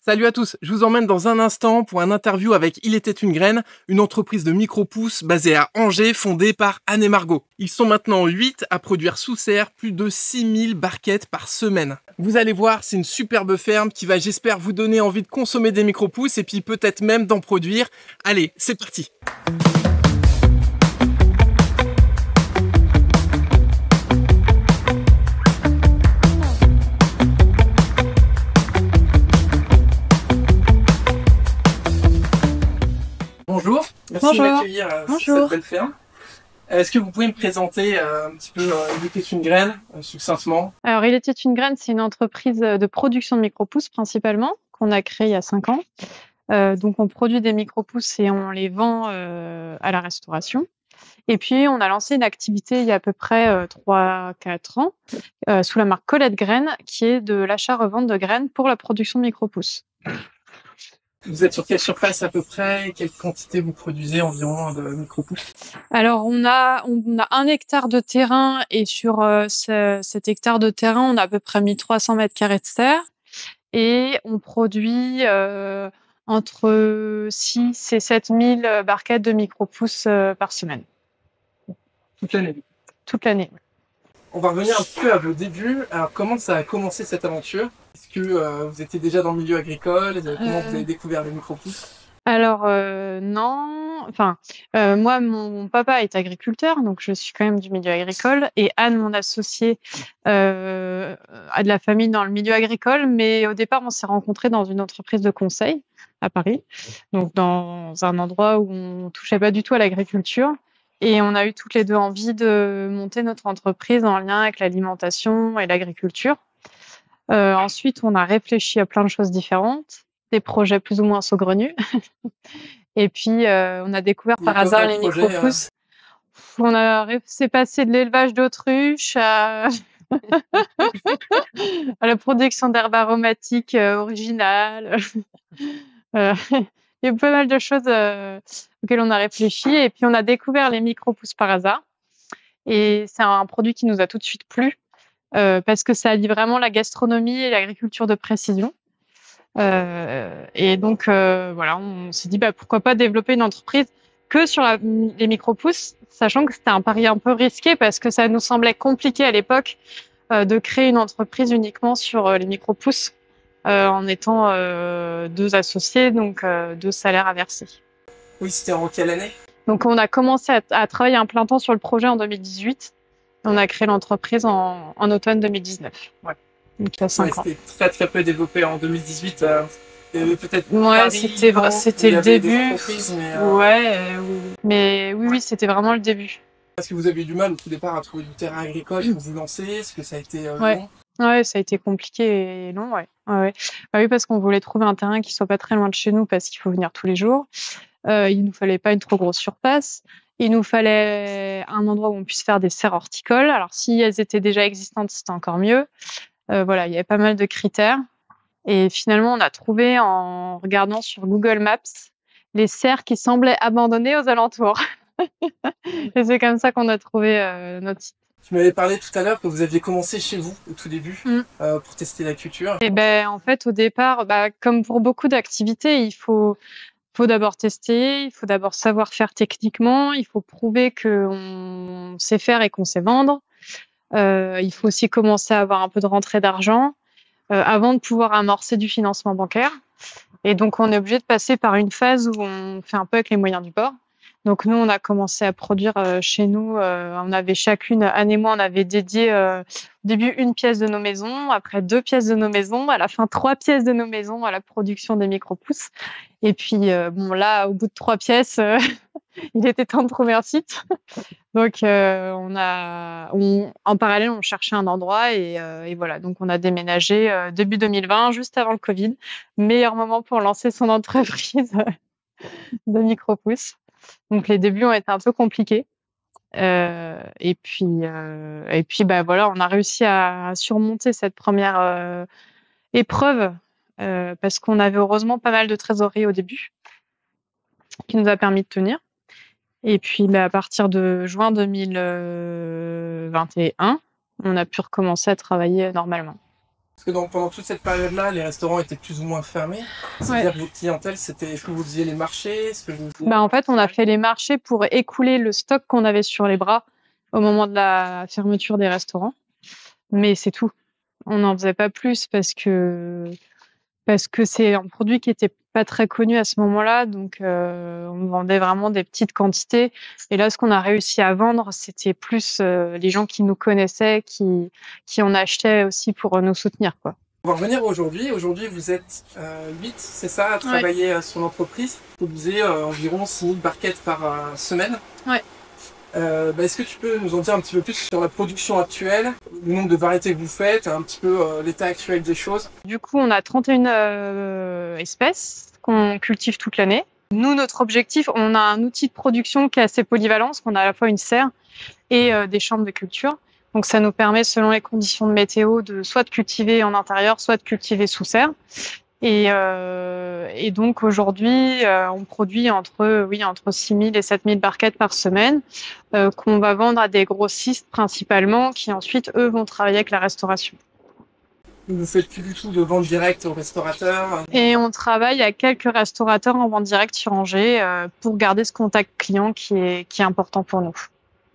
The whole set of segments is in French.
Salut à tous, je vous emmène dans un instant pour un interview avec Il était une graine, une entreprise de micro-pousses basée à Angers, fondée par Anne et Margot. Ils sont maintenant 8 à produire sous serre plus de 6000 barquettes par semaine. Vous allez voir, c'est une superbe ferme qui va, j'espère, vous donner envie de consommer des micro-pousses et puis peut-être même d'en produire. Allez, c'est parti! Bonjour, merci de m'accueillir sur cette belle ferme. Est-ce que vous pouvez me présenter un petit peu Il était une graine, succinctement? Alors, Il était une graine, c'est une entreprise de production de micro-pousses principalement, qu'on a créée il y a 5 ans. Donc, on produit des micro-pousses et on les vend à la restauration. Et puis, on a lancé une activité il y a à peu près 3-4 ans sous la marque Colette Graines, qui est de l'achat-revente de graines pour la production de micro-pousses. Vous êtes sur quelle surface à peu près? Quelle quantité vous produisez environ de micro-pousses? Alors, on a 1 hectare de terrain et sur cet hectare de terrain, on a à peu près 1300 mètres carrés de serre et on produit entre 6 et 7 000 barquettes de micro-pousses par semaine. Toute l'année? Toute l'année. On va revenir un peu à vos débuts. Alors, comment ça a commencé cette aventure? Est-ce que vous étiez déjà dans le milieu agricole? Comment vous avez découvert les micro-pousses? Alors non, enfin moi mon papa est agriculteur, donc je suis quand même du milieu agricole et Anne, mon associée, a de la famille dans le milieu agricole, mais au départ on s'est rencontrés dans une entreprise de conseil à Paris, donc dans un endroit où on touchait pas du tout à l'agriculture et on a eu toutes les deux envie de monter notre entreprise en lien avec l'alimentation et l'agriculture. Ensuite on a réfléchi à plein de choses différentes, des projets plus ou moins saugrenus. Et puis, on a découvert par hasard les micro-pousses. C'est passé de l'élevage d'autruches à à la production d'herbes aromatiques originales. Il y a pas mal de choses auxquelles on a réfléchi et puis on a découvert les micro-pousses par hasard et c'est un produit qui nous a tout de suite plu, parce que ça allie vraiment la gastronomie et l'agriculture de précision. Et donc voilà, on s'est dit pourquoi pas développer une entreprise que sur les micro-pousses, sachant que c'était un pari un peu risqué parce que ça nous semblait compliqué à l'époque de créer une entreprise uniquement sur les micro-pousses en étant 2 associés, donc 2 salaires à verser. Oui, c'était en quelle année? Donc on a commencé à travailler un plein temps sur le projet en 2018. On a créé l'entreprise en automne 2019. Ouais. Donc il y a 5 ans. C'était très très peu développé en 2018. Il y avait peut-être c'était le début. Mais oui, c'était vraiment le début. Est-ce que vous avez eu du mal au tout départ à trouver du terrain agricole pour vous lancer? Est-ce que ça a été long? Ouais, ça a été compliqué et long, ouais. Ouais. Bah oui, parce qu'on voulait trouver un terrain qui soit pas très loin de chez nous parce qu'il faut venir tous les jours. Il nous fallait pas une trop grosse surface. Il nous fallait un endroit où on puisse faire des serres horticoles. Alors si elles étaient déjà existantes, c'était encore mieux. Voilà, il y avait pas mal de critères. Et finalement, on a trouvé en regardant sur Google Maps les serres qui semblaient abandonnées aux alentours. Et c'est comme ça qu'on a trouvé notre site. Tu m'avais parlé tout à l'heure que vous aviez commencé chez vous au tout début pour tester la culture. Et en fait, au départ, comme pour beaucoup d'activités, il faut d'abord tester, il faut d'abord savoir faire techniquement, il faut prouver qu'on sait faire et qu'on sait vendre. Il faut aussi commencer à avoir un peu de rentrée d'argent avant de pouvoir amorcer du financement bancaire. Et donc, on est obligé de passer par une phase où on fait un peu avec les moyens du bord. Donc, nous, on a commencé à produire chez nous. On avait chacune, Anne et moi, on avait dédié au début 1 pièce de nos maisons, après 2 pièces de nos maisons, à la fin 3 pièces de nos maisons à la production des micro-pousses. Et puis, là, au bout de 3 pièces, il était temps de trouver un site. Donc, en parallèle, on cherchait un endroit et voilà. Donc, on a déménagé début 2020, juste avant le Covid. Meilleur moment pour lancer son entreprise de micro-pousses. Donc, les débuts ont été un peu compliqués. Et puis, voilà, on a réussi à surmonter cette première épreuve parce qu'on avait heureusement pas mal de trésorerie au début qui nous a permis de tenir. Et puis, à partir de juin 2021, on a pu recommencer à travailler normalement. Parce que pendant toute cette période-là, les restaurants étaient plus ou moins fermés. C'est-à-dire que votre clientèle, est-ce que vous faisiez les marchés? Est-ce que vous faisiez... En fait, on a fait les marchés pour écouler le stock qu'on avait sur les bras au moment de la fermeture des restaurants. Mais c'est tout. On n'en faisait pas plus parce que c'est un produit qui était pas très connu à ce moment-là, donc on vendait vraiment des petites quantités. Et là, ce qu'on a réussi à vendre, c'était plus les gens qui nous connaissaient, qui en achetaient aussi pour nous soutenir, quoi. On va revenir aujourd'hui. Aujourd'hui, vous êtes 8, c'est ça, à travailler sur l'entreprise. Vous faisiez environ 6000 barquettes par semaine. Ouais. Est-ce que tu peux nous en dire un petit peu plus sur la production actuelle, le nombre de variétés que vous faites, un petit peu l'état actuel des choses? Du coup, on a 31 espèces qu'on cultive toute l'année. Nous, notre objectif, on a un outil de production qui est assez polyvalent, parce qu'on a à la fois une serre et des chambres de culture. Donc, ça nous permet, selon les conditions de météo, soit de cultiver en intérieur, soit de cultiver sous serre. Et donc, aujourd'hui, on produit entre 6 000 et 7 000 barquettes par semaine, qu'on va vendre à des grossistes principalement, qui ensuite, eux, vont travailler avec la restauration. Vous faites plus du tout de vente directe aux restaurateurs? Et on travaille avec quelques restaurateurs en vente directe sur Angers pour garder ce contact client qui est important pour nous.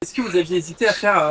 Est-ce que vous aviez hésité à faire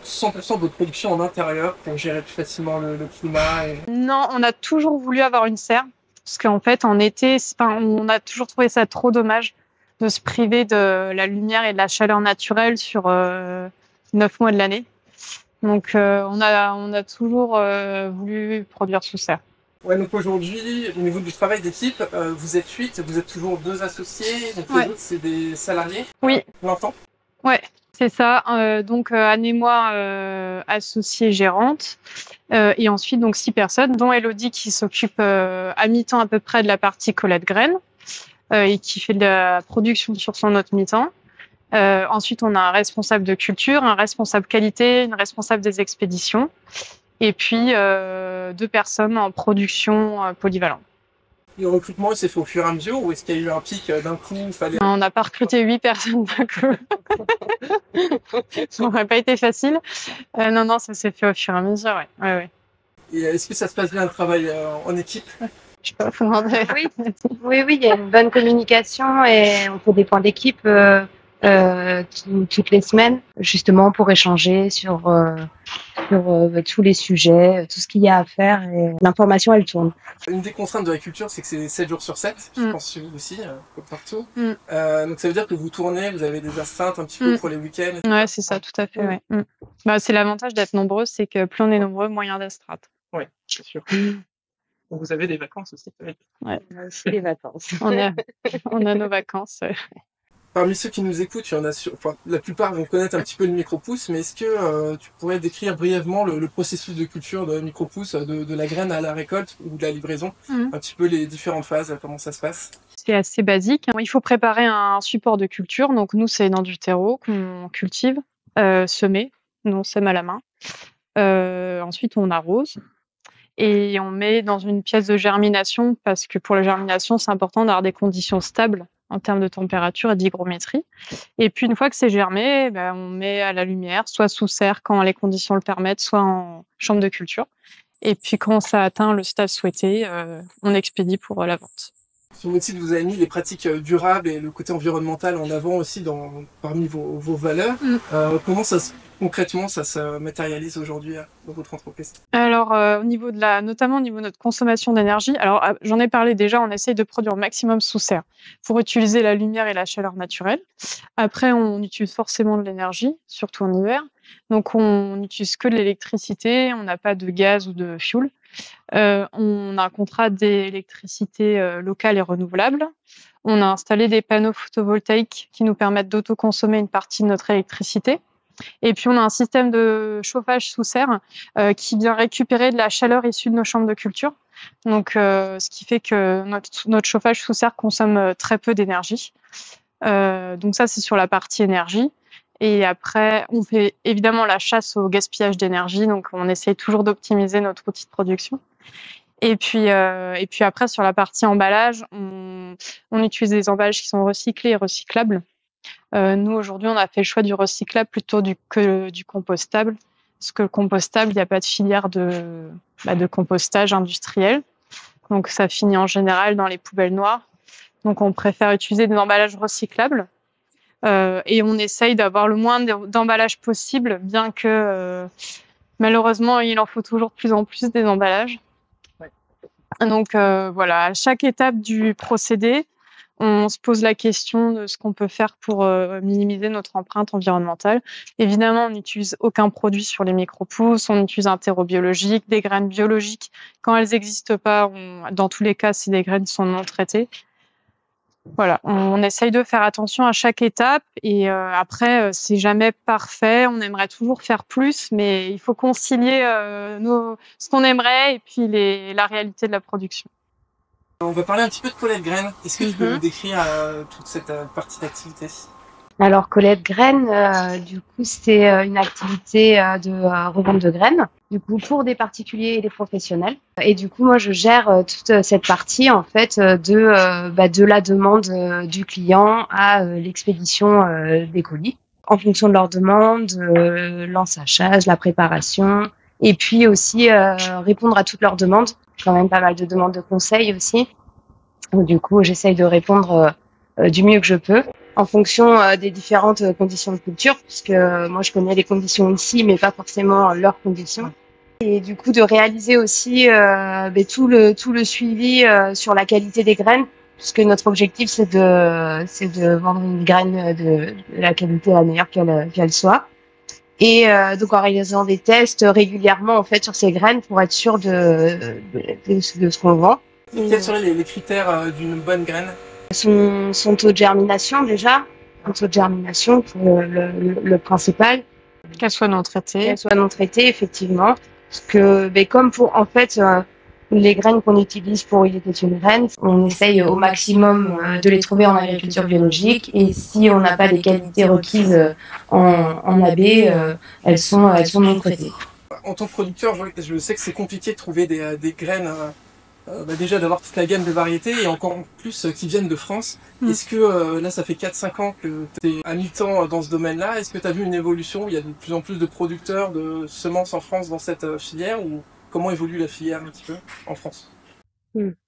100% de votre production en intérieur pour gérer plus facilement le climat Non, on a toujours voulu avoir une serre parce qu'en fait, en été, on a toujours trouvé ça trop dommage de se priver de la lumière et de la chaleur naturelle sur 9 mois de l'année. Donc, on a toujours voulu produire sous serre. Ouais, donc aujourd'hui, au niveau du travail d'équipe, vous êtes 8, vous êtes toujours 2 associés, donc les autres, c'est des salariés? Oui. Plein temps? Ouais, c'est ça. Donc, Anne et moi, associées gérantes. Et ensuite, donc 6 personnes, dont Elodie qui s'occupe à mi-temps à peu près de la partie Colette Graine et qui fait de la production sur son autre mi-temps. Ensuite, on a un responsable de culture, un responsable qualité, une responsable des expéditions. Et puis, 2 personnes en production polyvalente. Le recrutement, il s'est fait au fur et à mesure ou est-ce qu'il y a eu un pic d'un coup? Non, on n'a pas recruté 8 personnes d'un coup. Ça n'aurait pas été facile. Non, ça s'est fait au fur et à mesure, ouais. Et est-ce que ça se passe bien le travail en équipe? Je sais pas, faut demander. Oui, il y a une bonne communication et on fait des points d'équipe toutes les semaines, justement pour échanger sur tous les sujets, tout ce qu'il y a à faire et l'information, elle tourne. Une des contraintes de la culture, c'est que c'est 7 jours sur 7, je pense chez vous aussi, comme partout. Donc ça veut dire que vous tournez, vous avez des astreintes un petit peu pour les week-ends. Ouais, c'est ça, tout à fait. Ouais. C'est l'avantage d'être nombreux, c'est que plus on est nombreux, moins il y a d'astreinte. Oui, c'est sûr. Donc vous avez des vacances aussi. Ouais. On a aussi des vacances. On a nos vacances. Parmi ceux qui nous écoutent, il y en a la plupart vont connaître un petit peu le micro-pousse, mais est-ce que tu pourrais décrire brièvement le processus de culture de micro-pousse, de la graine à la récolte ou de la livraison, un petit peu les différentes phases, comment ça se passe? C'est assez basique. Il faut préparer un support de culture. Donc nous, c'est dans du terreau qu'on cultive, semé. Nous, on sème à la main. Ensuite, on arrose. Et on met dans une pièce de germination parce que pour la germination, c'est important d'avoir des conditions stables en termes de température et d'hygrométrie. Et puis, une fois que c'est germé, on met à la lumière, soit sous serre quand les conditions le permettent, soit en chambre de culture. Et puis, quand ça atteint le stade souhaité, on expédie pour la vente. Sur votre site, vous avez mis les pratiques durables et le côté environnemental en avant aussi parmi vos valeurs. Comment concrètement ça se matérialise aujourd'hui dans votre entreprise? Alors, notamment au niveau de notre consommation d'énergie, alors j'en ai parlé déjà, on essaye de produire au maximum sous serre pour utiliser la lumière et la chaleur naturelle. Après, on utilise forcément de l'énergie, surtout en hiver. Donc, on n'utilise que de l'électricité, on n'a pas de gaz ou de fioul. On a un contrat d'électricité locale et renouvelable. On a installé des panneaux photovoltaïques qui nous permettent d'autoconsommer une partie de notre électricité. Et puis, on a un système de chauffage sous serre qui vient récupérer de la chaleur issue de nos chambres de culture. Donc, ce qui fait que notre chauffage sous serre consomme très peu d'énergie. Donc ça, c'est sur la partie énergie. Et après, on fait évidemment la chasse au gaspillage d'énergie. Donc, on essaye toujours d'optimiser notre outil de production. Et puis après, sur la partie emballage, on utilise des emballages qui sont recyclés et recyclables. Nous, aujourd'hui, on a fait le choix du recyclable plutôt que du compostable Parce que compostable, il n'y a pas de filière de compostage industriel. Donc, ça finit en général dans les poubelles noires. Donc, on préfère utiliser des emballages recyclables. Et on essaye d'avoir le moins d'emballages possible, bien que malheureusement, il en faut toujours de plus en plus des emballages. Ouais. Donc, voilà, à chaque étape du procédé, on se pose la question de ce qu'on peut faire pour minimiser notre empreinte environnementale. Évidemment, on n'utilise aucun produit sur les micro-pousses, on utilise un terreau biologique, des graines biologiques. Quand elles n'existent pas, dans tous les cas, c'est des graines qui sont non traitées. Voilà, on essaye de faire attention à chaque étape et après, c'est jamais parfait. On aimerait toujours faire plus, mais il faut concilier ce qu'on aimerait et puis la réalité de la production. On va parler un petit peu de Colette Graine. Est-ce que tu peux nous décrire toute cette partie d'activité? Alors, Colette Graine, du coup, c'est une activité de revente de graines, du coup, pour des particuliers et des professionnels. Et du coup, moi, je gère toute cette partie, en fait, de la demande du client à l'expédition des colis, en fonction de leur demande, l'ensachage, la préparation, et puis aussi répondre à toutes leurs demandes. Quand même pas mal de demandes de conseils aussi. Donc, du coup, j'essaye de répondre du mieux que je peux, en fonction des différentes conditions de culture, puisque moi je connais les conditions ici, mais pas forcément leurs conditions. Et du coup de réaliser aussi tout le suivi sur la qualité des graines, puisque notre objectif c'est de vendre une graine de la qualité la meilleure qu'elle soit. Et donc en réalisant des tests régulièrement en fait sur ces graines pour être sûr de ce qu'on vend. Quels seraient les critères d'une bonne graine? Son taux de germination déjà, un taux de germination pour le principal. Qu'elles soient non traitées. Qu'elles soient non traitées, effectivement. Parce que, comme pour, en fait, les graines qu'on utilise pour Il était une graine, on essaye au maximum de les trouver en agriculture biologique. Et si on n'a pas les qualités requises en AB, elles sont non traitées. En tant que producteur, je sais que c'est compliqué de trouver des graines. Déjà d'avoir toute la gamme de variétés et encore plus qui viennent de France. Est-ce que là ça fait 4-5 ans que tu es à mi-temps dans ce domaine-là? Est-ce que tu as vu une évolution? Il y a de plus en plus de producteurs de semences en France dans cette filière, ou comment évolue la filière un petit peu en France? Joker.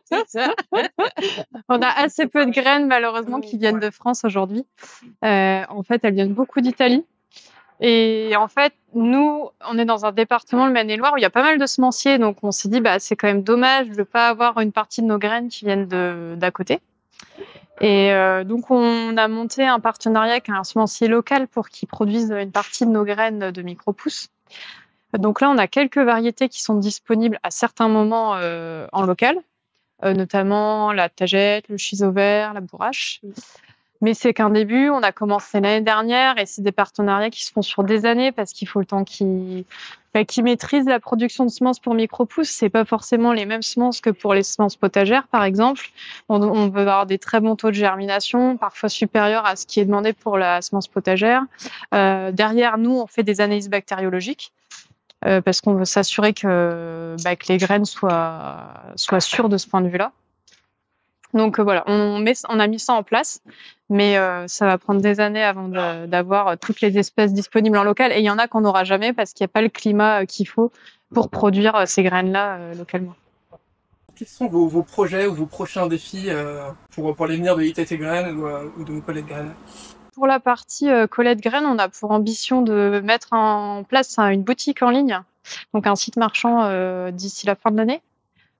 C'est ça. On a assez peu de graines malheureusement qui viennent de France aujourd'hui. En fait, elles viennent beaucoup d'Italie. Et en fait, nous, on est dans un département, le Maine-et-Loire, où il y a pas mal de semenciers. Donc, on s'est dit, c'est quand même dommage de ne pas avoir une partie de nos graines qui viennent d'à côté. Et donc, on a monté un partenariat avec un semencier local pour qu'il produise une partie de nos graines de micro-pousses. Donc là, on a quelques variétés qui sont disponibles à certains moments en local, notamment la tagette, le chiseau vert, la bourrache. Mais c'est qu'un début. On a commencé l'année dernière et c'est des partenariats qui se font sur des années parce qu'il faut le temps qu'ils maîtrisent la production de semences pour micro-pousses. C'est pas forcément les mêmes semences que pour les semences potagères, par exemple. On veut avoir des très bons taux de germination, parfois supérieurs à ce qui est demandé pour la semence potagère. Derrière, nous, on fait des analyses bactériologiques parce qu'on veut s'assurer que les graines soient sûres de ce point de vue-là. Donc voilà, on a mis ça en place, mais ça va prendre des années avant d'avoir toutes les espèces disponibles en local. Et il y en a qu'on n'aura jamais parce qu'il n'y a pas le climat qu'il faut pour produire ces graines-là localement. Quels sont vos projets ou vos prochains défis pour l'avenir de Il était une graine ou de Colette Graine? Pour la partie Colette Graine, on a pour ambition de mettre en place une boutique en ligne, donc un site marchand d'ici la fin de l'année.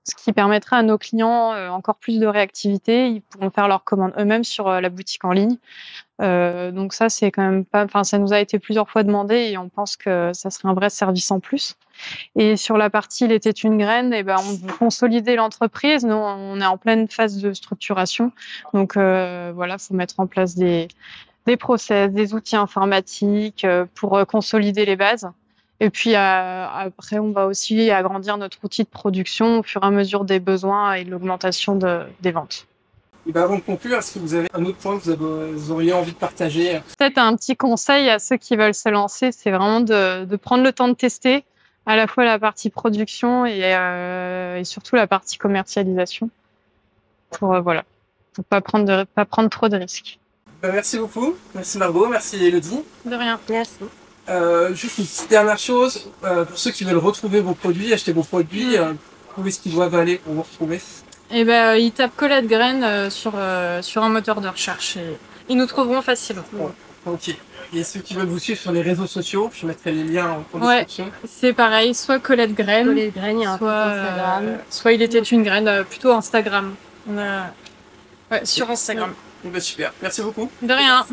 Ce qui permettrait à nos clients encore plus de réactivité. Ils pourront faire leurs commandes eux-mêmes sur la boutique en ligne. Donc ça, c'est quand même pas. Enfin, ça nous a été plusieurs fois demandé et on pense que ça serait un vrai service en plus. Et sur la partie Il était une graine, on veut consolider l'entreprise. Nous, on est en pleine phase de structuration. Donc faut mettre en place des process, des outils informatiques pour consolider les bases. Et puis après, on va aussi agrandir notre outil de production au fur et à mesure des besoins et de l'augmentation des ventes. Et avant de conclure, est-ce que vous avez un autre point que vous auriez envie de partager? Peut-être un petit conseil à ceux qui veulent se lancer, c'est vraiment de prendre le temps de tester à la fois la partie production et surtout la partie commercialisation pour pas prendre trop de risques. Merci beaucoup. Merci Margot, merci Elodie. De rien. Merci. Juste une petite dernière chose, pour ceux qui veulent retrouver vos produits, acheter vos produits, où est-ce qu'ils doivent aller pour vous retrouver? Et ben, ils tapent Colette Graine sur un moteur de recherche et ils nous trouveront facilement. Ok. Et ceux qui veulent vous suivre sur les réseaux sociaux, je mettrai les liens en description. C'est pareil, soit Colette Graine, Colette Graine, il y a un compte soit, Instagram. soit il était une graine, plutôt Instagram. On a... Ouais, sur Instagram. Super, merci beaucoup. De rien.